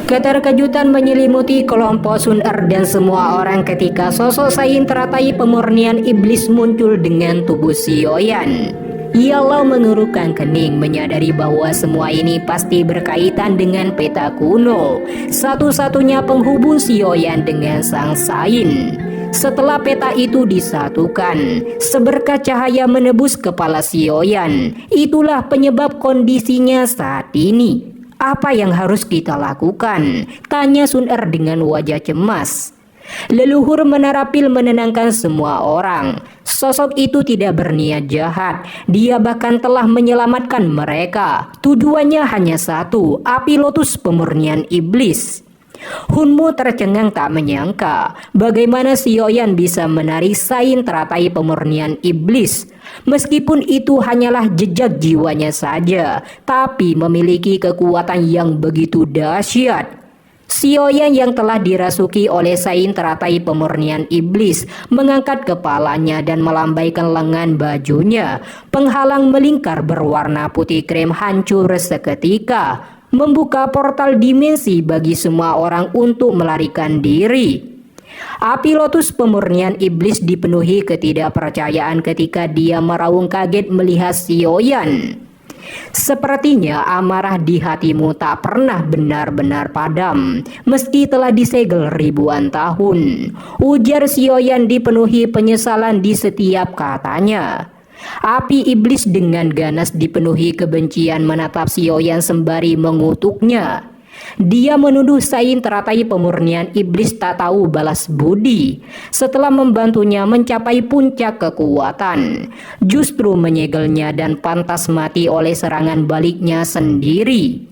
Keterkejutan menyelimuti kelompok Sun Er dan semua orang ketika sosok Sain teratai pemurnian iblis muncul dengan tubuh Sioyan. Ia lalu mengerutkan kening menyadari bahwa semua ini pasti berkaitan dengan peta kuno, satu-satunya penghubung Sioyan dengan sang Sain. Setelah peta itu disatukan, seberkas cahaya menebus kepala Sioyan. Itulah penyebab kondisinya saat ini. Apa yang harus kita lakukan? Tanya Sun Er dengan wajah cemas. Leluhur Menarapil menenangkan semua orang. Sosok itu tidak berniat jahat. Dia bahkan telah menyelamatkan mereka. Tujuannya hanya satu, api lotus pemurnian iblis. Hunmu tercengang tak menyangka bagaimana Sioyan bisa menarik Sain teratai pemurnian iblis. Meskipun itu hanyalah jejak jiwanya saja, tapi memiliki kekuatan yang begitu dahsyat. Sioyan yang telah dirasuki oleh Sain teratai pemurnian iblis mengangkat kepalanya dan melambaikan lengan bajunya. Penghalang melingkar berwarna putih krem hancur seketika, membuka portal dimensi bagi semua orang untuk melarikan diri. Api lotus pemurnian iblis dipenuhi ketidakpercayaan ketika dia meraung kaget melihat Sioyan. Sepertinya amarah di hatimu tak pernah benar-benar padam, meski telah disegel ribuan tahun. Ujar Sioyan dipenuhi penyesalan di setiap katanya. Api iblis dengan ganas dipenuhi kebencian menatap Sioyan sembari mengutuknya. Dia menuduh Sain teratai pemurnian iblis tak tahu balas budi setelah membantunya mencapai puncak kekuatan, justru menyegelnya dan pantas mati oleh serangan baliknya sendiri.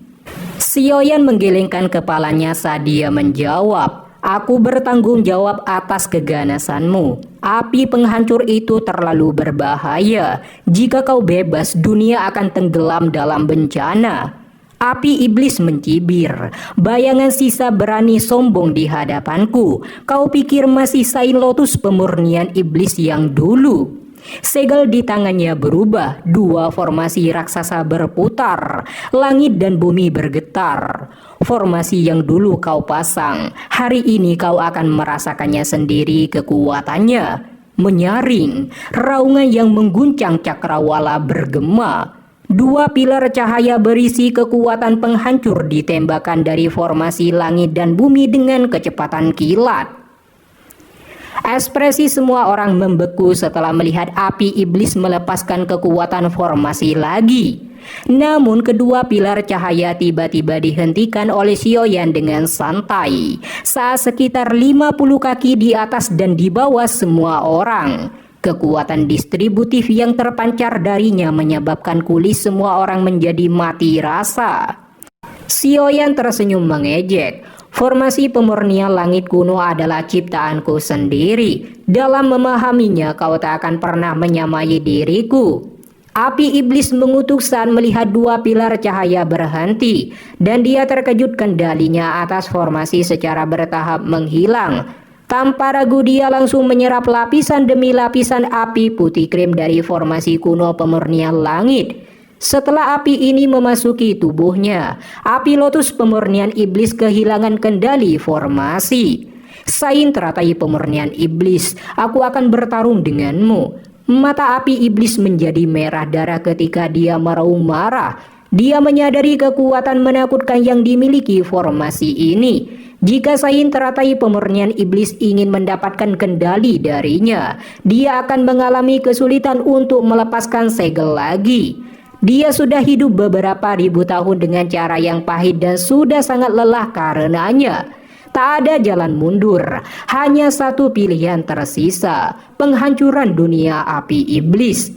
Sioyan menggelengkan kepalanya saat dia menjawab, "Aku bertanggung jawab atas keganasanmu. Api penghancur itu terlalu berbahaya. Jika kau bebas, dunia akan tenggelam dalam bencana." Api iblis mencibir. "Bayangan sisa berani sombong di hadapanku. Kau pikir masih Sain lotus pemurnian iblis yang dulu?" Segel di tangannya berubah. Dua formasi raksasa berputar. Langit dan bumi bergetar. Formasi yang dulu kau pasang, hari ini kau akan merasakannya sendiri kekuatannya. Menyaring, raungan yang mengguncang cakrawala bergema. Dua pilar cahaya berisi kekuatan penghancur ditembakkan dari formasi langit dan bumi dengan kecepatan kilat. Ekspresi semua orang membeku setelah melihat api iblis melepaskan kekuatan formasi lagi. Namun kedua pilar cahaya tiba-tiba dihentikan oleh Sioyan dengan santai saat sekitar 50 kaki di atas dan di bawah semua orang. Kekuatan distributif yang terpancar darinya menyebabkan kulis semua orang menjadi mati rasa. Sioyan tersenyum mengejek. "Formasi pemurnian langit kuno adalah ciptaanku sendiri. Dalam memahaminya kau tak akan pernah menyamai diriku." Api iblis mengutuk saat melihat dua pilar cahaya berhenti, dan dia terkejut kendalinya atas formasi secara bertahap menghilang. Tanpa ragu dia langsung menyerap lapisan demi lapisan api putih krem dari formasi kuno pemurnian langit. Setelah api ini memasuki tubuhnya, api lotus pemurnian iblis kehilangan kendali formasi. "Sain teratai pemurnian iblis, aku akan bertarung denganmu." Mata api iblis menjadi merah darah ketika dia meraung marah. Dia menyadari kekuatan menakutkan yang dimiliki formasi ini. Jika Sain teratai pemurnian iblis ingin mendapatkan kendali darinya, dia akan mengalami kesulitan untuk melepaskan segel lagi. Dia sudah hidup beberapa ribu tahun dengan cara yang pahit dan sudah sangat lelah karenanya. Tak ada jalan mundur, hanya satu pilihan tersisa, penghancuran dunia api iblis.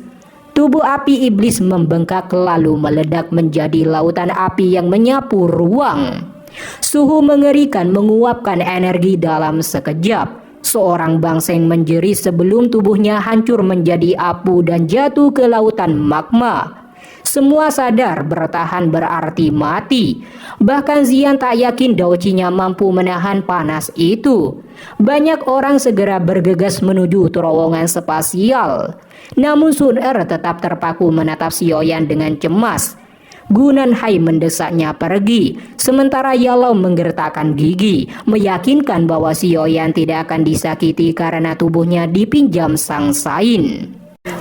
Tubuh api iblis membengkak lalu meledak menjadi lautan api yang menyapu ruang. Suhu mengerikan menguapkan energi dalam sekejap. Seorang bangseng menjerit sebelum tubuhnya hancur menjadi abu dan jatuh ke lautan magma. Semua sadar bertahan berarti mati. Bahkan Xian tak yakin Daoqinya mampu menahan panas itu. Banyak orang segera bergegas menuju terowongan spasial. Namun Sun Er tetap terpaku menatap Sioyan dengan cemas. Gunan Hai mendesaknya pergi, sementara Yalao menggertakkan gigi, meyakinkan bahwa Xiaoyan tidak akan disakiti karena tubuhnya dipinjam Sang Sain.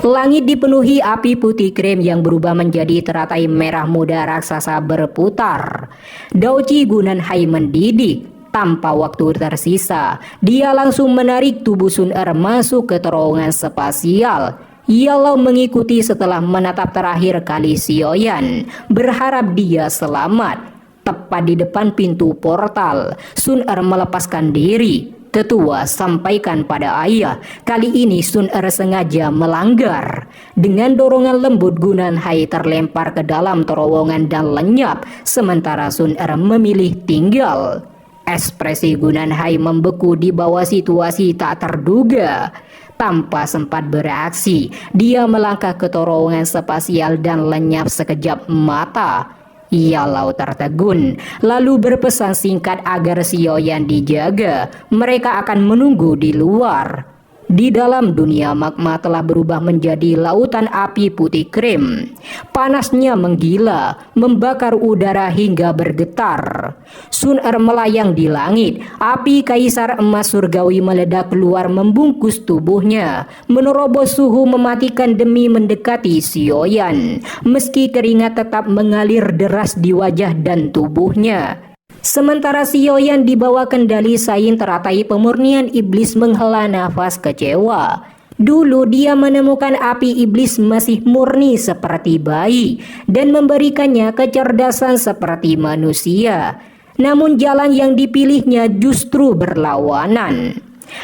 Langit dipenuhi api putih krem yang berubah menjadi teratai merah muda raksasa berputar. Daoji Gunan Hai mendidih. Tanpa waktu tersisa, dia langsung menarik tubuh Sun Er masuk ke terowongan spasial. Yalao mengikuti setelah menatap terakhir kali Xiaoyan, berharap dia selamat. Tepat di depan pintu portal, Sun Er melepaskan diri. Tetua, sampaikan pada ayah, kali ini Sun Er sengaja melanggar. Dengan dorongan lembut, Gunan Hai terlempar ke dalam terowongan dan lenyap, sementara Sun Er memilih tinggal. Ekspresi Gunan Hai membeku di bawah situasi tak terduga. Tanpa sempat bereaksi, dia melangkah ke terowongan spasial dan lenyap sekejap mata. Yalao tertegun, lalu berpesan singkat agar Xiaoyan dijaga. Mereka akan menunggu di luar. Di dalam dunia, magma telah berubah menjadi lautan api putih krem. Panasnya menggila, membakar udara hingga bergetar. Sun Er melayang di langit. Api kaisar emas surgawi meledak keluar membungkus tubuhnya, menerobos suhu mematikan demi mendekati Xiaoyan. Meski keringat tetap mengalir deras di wajah dan tubuhnya. Sementara Xiaoyan di bawah kendali Sain teratai pemurnian iblis menghela nafas kecewa. Dulu dia menemukan api iblis masih murni seperti bayi dan memberikannya kecerdasan seperti manusia. Namun jalan yang dipilihnya justru berlawanan.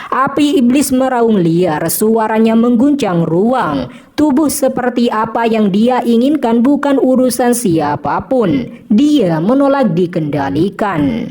Api iblis meraung liar, suaranya mengguncang ruang. Tubuh seperti apa yang dia inginkan bukan urusan siapapun. Dia menolak dikendalikan.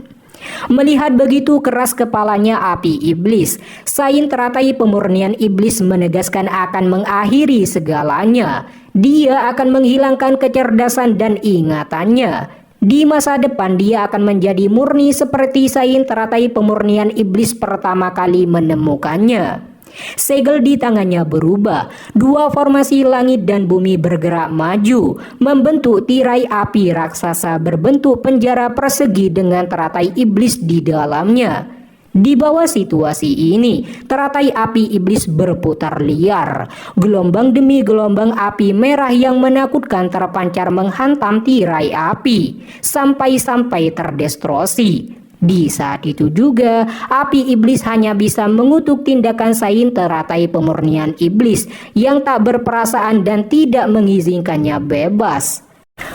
Melihat begitu keras kepalanya api iblis, Sain teratai pemurnian iblis menegaskan akan mengakhiri segalanya. Dia akan menghilangkan kecerdasan dan ingatannya. Di masa depan dia akan menjadi murni seperti Sain teratai pemurnian iblis pertama kali menemukannya. Segel di tangannya berubah, dua formasi langit dan bumi bergerak maju, membentuk tirai api raksasa berbentuk penjara persegi dengan teratai iblis di dalamnya. Di bawah situasi ini, teratai api iblis berputar liar. Gelombang demi gelombang api merah yang menakutkan terpancar menghantam tirai api, sampai-sampai terdestruksi. Di saat itu juga, api iblis hanya bisa mengutuk tindakan Sain teratai pemurnian iblis yang tak berperasaan dan tidak mengizinkannya bebas.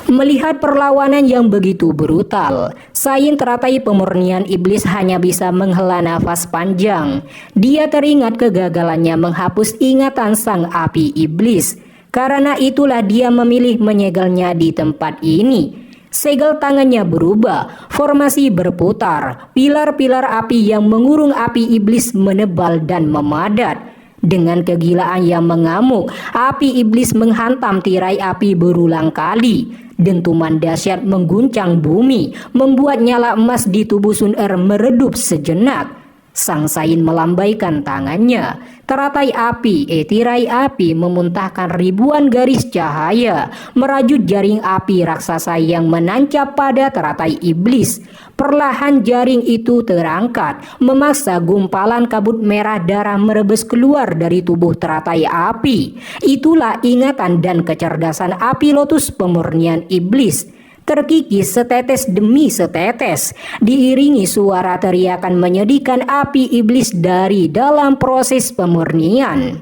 Melihat perlawanan yang begitu brutal, Sain teratai pemurnian iblis hanya bisa menghela nafas panjang. Dia teringat kegagalannya menghapus ingatan sang api iblis. Karena itulah dia memilih menyegelnya di tempat ini. Segel tangannya berubah, formasi berputar, pilar-pilar api yang mengurung api iblis menebal dan memadat. Dengan kegilaan yang mengamuk, api iblis menghantam tirai api berulang kali. Dentuman dahsyat mengguncang bumi, membuat nyala emas di tubuh Sun Er meredup sejenak. Sang Sain melambaikan tangannya. Tirai api memuntahkan ribuan garis cahaya, merajut jaring api raksasa yang menancap pada teratai iblis. Perlahan jaring itu terangkat, memaksa gumpalan kabut merah darah merebes keluar dari tubuh teratai api. Itulah ingatan dan kecerdasan api lotus pemurnian iblis. Terkikis setetes demi setetes, diiringi suara teriakan menyedihkan api iblis dari dalam proses pemurnian.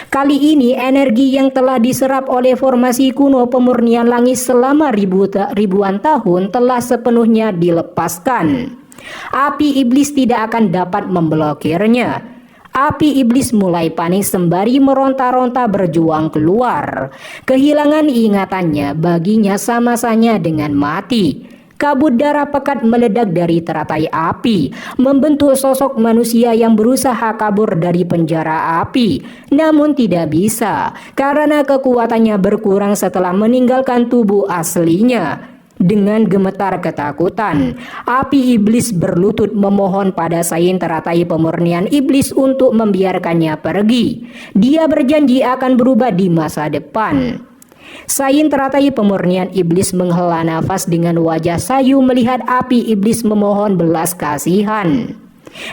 Kali ini energi yang telah diserap oleh formasi kuno pemurnian langit selama ribuan tahun telah sepenuhnya dilepaskan. Api iblis tidak akan dapat memblokirnya. Api iblis mulai panik sembari meronta-ronta berjuang keluar. Kehilangan ingatannya baginya sama-sama dengan mati. Kabut darah pekat meledak dari teratai api, membentuk sosok manusia yang berusaha kabur dari penjara api. Namun tidak bisa, karena kekuatannya berkurang setelah meninggalkan tubuh aslinya. Dengan gemetar ketakutan, api iblis berlutut memohon pada Sain teratai pemurnian iblis untuk membiarkannya pergi. Dia berjanji akan berubah di masa depan. Sayin teratai pemurnian iblis menghela nafas dengan wajah sayu melihat api iblis memohon belas kasihan.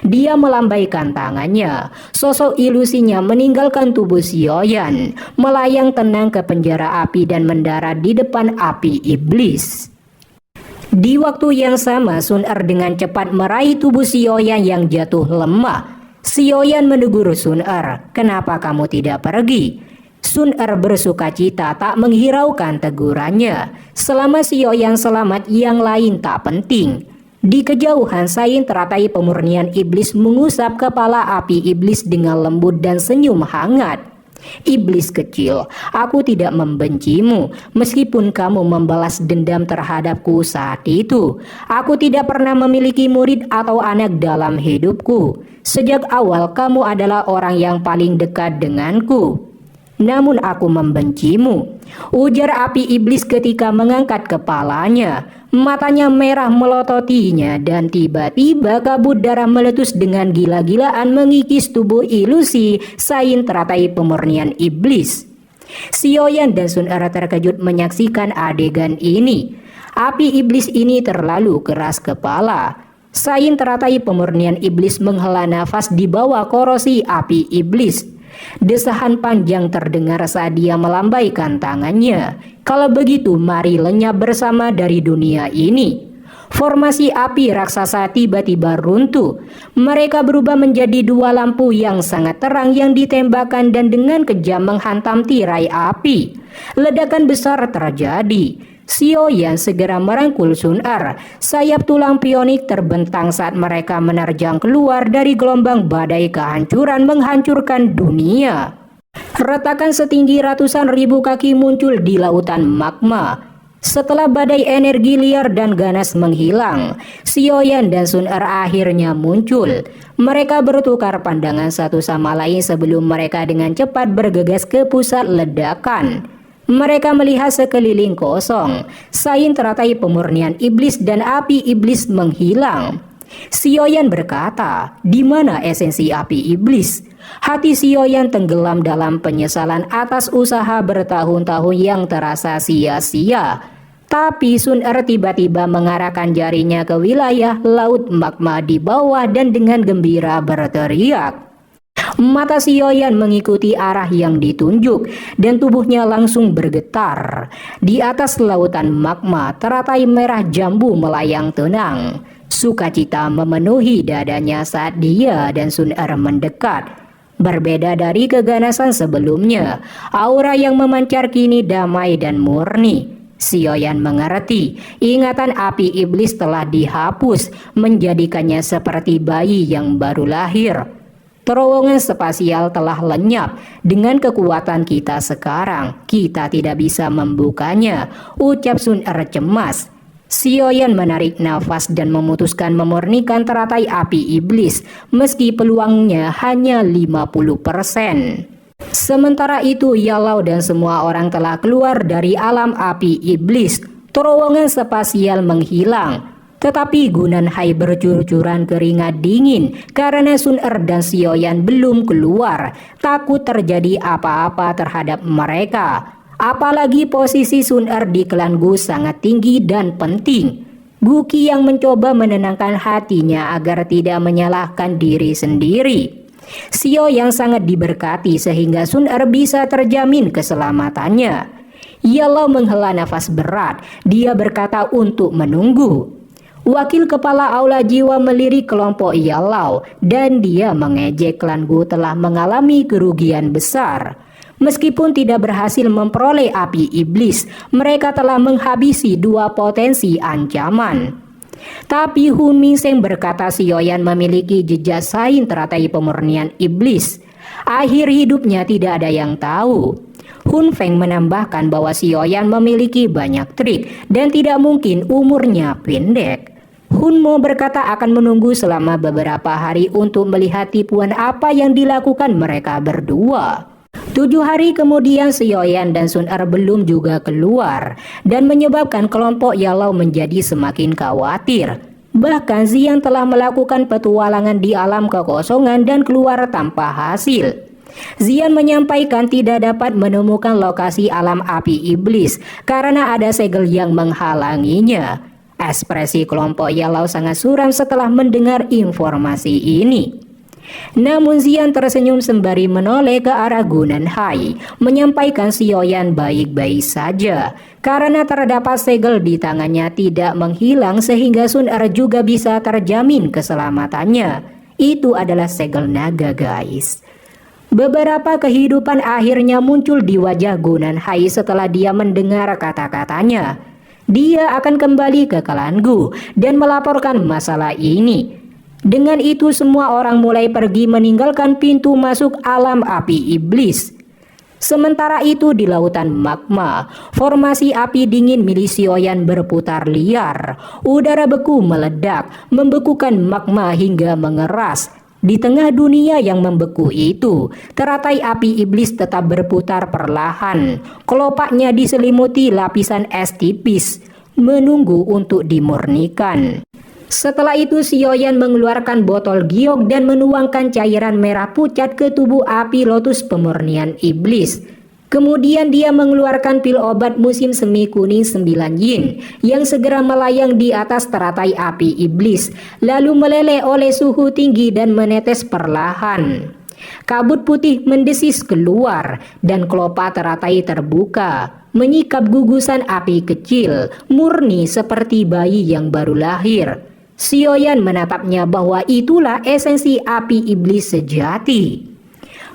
Dia melambaikan tangannya, sosok ilusinya meninggalkan tubuh Sioyan, melayang tenang ke penjara api dan mendarat di depan api iblis. Di waktu yang sama, Sun Er dengan cepat meraih tubuh Sioyan yang jatuh lemah. Sioyan menegur Sun Er, "Kenapa kamu tidak pergi?" Sun Er bersukacita tak menghiraukan tegurannya. Selama Sioyan selamat, yang lain tak penting. Di kejauhan, Sayin teratai pemurnian iblis mengusap kepala api iblis dengan lembut dan senyum hangat. "Iblis kecil, aku tidak membencimu meskipun kamu membalas dendam terhadapku saat itu. Aku tidak pernah memiliki murid atau anak dalam hidupku. Sejak awal kamu adalah orang yang paling dekat denganku. Namun aku membencimu," ujar api iblis ketika mengangkat kepalanya. Matanya merah melototinya dan tiba-tiba kabut darah meletus dengan gila-gilaan mengikis tubuh ilusi Sayin teratai pemurnian iblis. Sioyan dan Sun Er terkejut menyaksikan adegan ini. Api iblis ini terlalu keras kepala. Sayin teratai pemurnian iblis menghela nafas di bawah korosi api iblis. Desahan panjang terdengar saat dia melambaikan tangannya. "Kalau begitu, mari lenyap bersama dari dunia ini." Formasi api raksasa tiba-tiba runtuh. Mereka berubah menjadi dua lampu yang sangat terang yang ditembakkan dan dengan kejam menghantam tirai api. Ledakan besar terjadi. Sioyan segera merangkul Sun Er. Sayap tulang pionik terbentang saat mereka menerjang keluar dari gelombang badai kehancuran menghancurkan dunia. Retakan setinggi ratusan ribu kaki muncul di lautan magma. Setelah badai energi liar dan ganas menghilang, Sioyan dan Sun Er akhirnya muncul. Mereka bertukar pandangan satu sama lain sebelum mereka dengan cepat bergegas ke pusat ledakan. Mereka melihat sekeliling kosong. Sayin teratai pemurnian iblis dan api iblis menghilang. Sioyan berkata, "Di mana esensi api iblis?" Hati Sioyan tenggelam dalam penyesalan atas usaha bertahun-tahun yang terasa sia-sia. Tapi Sun Er tiba-tiba mengarahkan jarinya ke wilayah laut magma di bawah dan dengan gembira berteriak. Mata Sioyan mengikuti arah yang ditunjuk dan tubuhnya langsung bergetar. Di atas lautan magma, teratai merah jambu melayang tenang. Sukacita memenuhi dadanya saat dia dan Sun Er mendekat. Berbeda dari keganasan sebelumnya, aura yang memancar kini damai dan murni. Sioyan mengerti, ingatan api iblis telah dihapus, menjadikannya seperti bayi yang baru lahir. Terowongan spasial telah lenyap. Dengan kekuatan kita sekarang, kita tidak bisa membukanya, ucap Sun Er cemas. Sioyan menarik nafas dan memutuskan memurnikan teratai api iblis, meski peluangnya hanya 50%. Sementara itu, Yalau dan semua orang telah keluar dari alam api iblis. Terowongan spasial menghilang. Tetapi Gunan Hai bercur-curan keringat dingin karena Sun Er dan Sioyan belum keluar. Takut terjadi apa-apa terhadap mereka. Apalagi posisi Sun Er di klan Gu sangat tinggi dan penting. Guki yang mencoba menenangkan hatinya agar tidak menyalahkan diri sendiri. Sio yang sangat diberkati sehingga Sun Er bisa terjamin keselamatannya. Yalau menghela nafas berat. Dia berkata untuk menunggu. Wakil kepala aula jiwa melirik kelompok Yalau dan dia mengejek klan Gu telah mengalami kerugian besar. Meskipun tidak berhasil memperoleh api iblis, mereka telah menghabisi dua potensi ancaman. Tapi Hun Mingseng berkata Sioyan memiliki jejak sain teratai pemurnian iblis. Akhir hidupnya tidak ada yang tahu. Hun Feng menambahkan bahwa Sioyan memiliki banyak trik dan tidak mungkin umurnya pendek. Hun Mo berkata akan menunggu selama beberapa hari untuk melihat tipuan apa yang dilakukan mereka berdua. 7 hari kemudian Sioyan dan Sun Er belum juga keluar dan menyebabkan kelompok Yalau menjadi semakin khawatir. Bahkan Xiang telah melakukan petualangan di alam kekosongan dan keluar tanpa hasil. Zian menyampaikan tidak dapat menemukan lokasi alam api iblis karena ada segel yang menghalanginya. Ekspresi kelompok Yalau sangat suram setelah mendengar informasi ini. Namun Zian tersenyum sembari menoleh ke arah Gunan Hai, menyampaikan Sioyan baik-baik saja karena terdapat segel di tangannya tidak menghilang sehingga Sun Er juga bisa terjamin keselamatannya. Itu adalah segel naga, guys. Beberapa kehidupan akhirnya muncul di wajah Gunan Hai setelah dia mendengar kata-katanya. Dia akan kembali ke Kelangu dan melaporkan masalah ini. Dengan itu semua orang mulai pergi meninggalkan pintu masuk alam api iblis. Sementara itu di lautan magma, formasi api dingin milik Sioyan berputar liar. Udara beku meledak, membekukan magma hingga mengeras. Di tengah dunia yang membeku itu, teratai api iblis tetap berputar perlahan. Kelopaknya diselimuti lapisan es tipis, menunggu untuk dimurnikan. Setelah itu Sioyan mengeluarkan botol giok dan menuangkan cairan merah pucat ke tubuh api lotus pemurnian iblis. Kemudian dia mengeluarkan pil obat musim semi kuning 9 yin yang segera melayang di atas teratai api iblis, lalu meleleh oleh suhu tinggi dan menetes perlahan. Kabut putih mendesis keluar dan kelopak teratai terbuka, menyikap gugusan api kecil, murni seperti bayi yang baru lahir. Sioyan menatapnya bahwa itulah esensi api iblis sejati.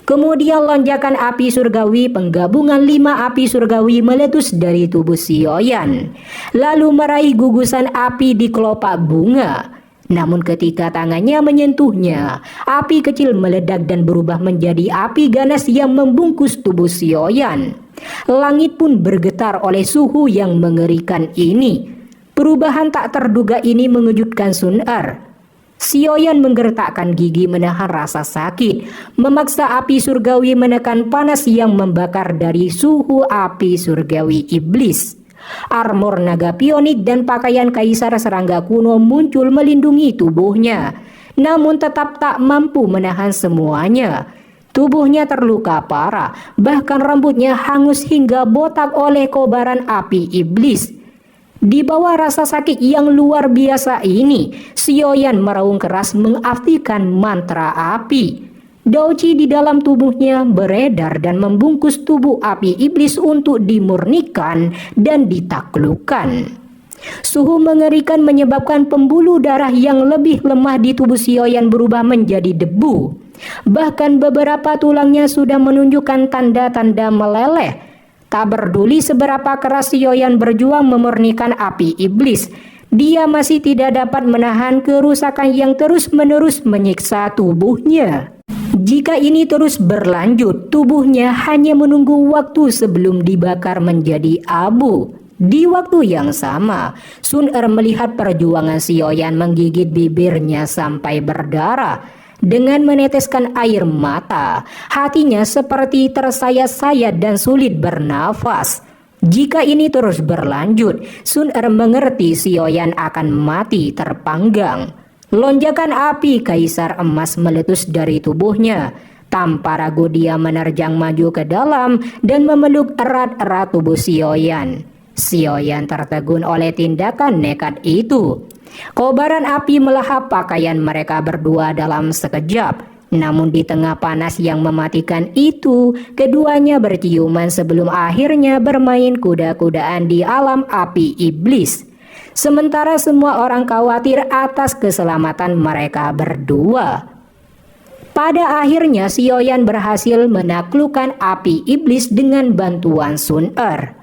Kemudian lonjakan api surgawi penggabungan 5 api surgawi meletus dari tubuh Sioyan, lalu meraih gugusan api di kelopak bunga. Namun ketika tangannya menyentuhnya, api kecil meledak dan berubah menjadi api ganas yang membungkus tubuh Sioyan. Langit pun bergetar oleh suhu yang mengerikan ini. Perubahan tak terduga ini mengejutkan Sun Er. Sioyan menggertakkan gigi menahan rasa sakit, memaksa api surgawi menekan panas yang membakar dari suhu api surgawi iblis. Armor naga pionik dan pakaian kaisar serangga kuno muncul melindungi tubuhnya, namun tetap tak mampu menahan semuanya. Tubuhnya terluka parah, bahkan rambutnya hangus hingga botak oleh kobaran api iblis. Di bawah rasa sakit yang luar biasa ini, Sioyan meraung keras mengaktifkan mantra api. Daoji di dalam tubuhnya beredar dan membungkus tubuh api iblis untuk dimurnikan dan ditaklukkan. Suhu mengerikan menyebabkan pembuluh darah yang lebih lemah di tubuh Sioyan berubah menjadi debu. Bahkan beberapa tulangnya sudah menunjukkan tanda-tanda meleleh. Tak peduli seberapa keras Sioyan berjuang memurnikan api iblis, dia masih tidak dapat menahan kerusakan yang terus-menerus menyiksa tubuhnya. Jika ini terus berlanjut, tubuhnya hanya menunggu waktu sebelum dibakar menjadi abu. Di waktu yang sama, Sun Er melihat perjuangan Sioyan menggigit bibirnya sampai berdarah. Dengan meneteskan air mata, hatinya seperti tersayat-sayat dan sulit bernafas. Jika ini terus berlanjut, Sun Er mengerti Sioyan akan mati terpanggang. Lonjakan api kaisar emas meletus dari tubuhnya. Tanpa ragu dia menerjang maju ke dalam dan memeluk erat-erat tubuh Sioyan. Sioyan tertegun oleh tindakan nekat itu. Kobaran api melahap pakaian mereka berdua dalam sekejap. Namun di tengah panas yang mematikan itu, keduanya berciuman sebelum akhirnya bermain kuda-kudaan di alam api iblis. Sementara semua orang khawatir atas keselamatan mereka berdua. Pada akhirnya Sioyan berhasil menaklukkan api iblis dengan bantuan Sun Er.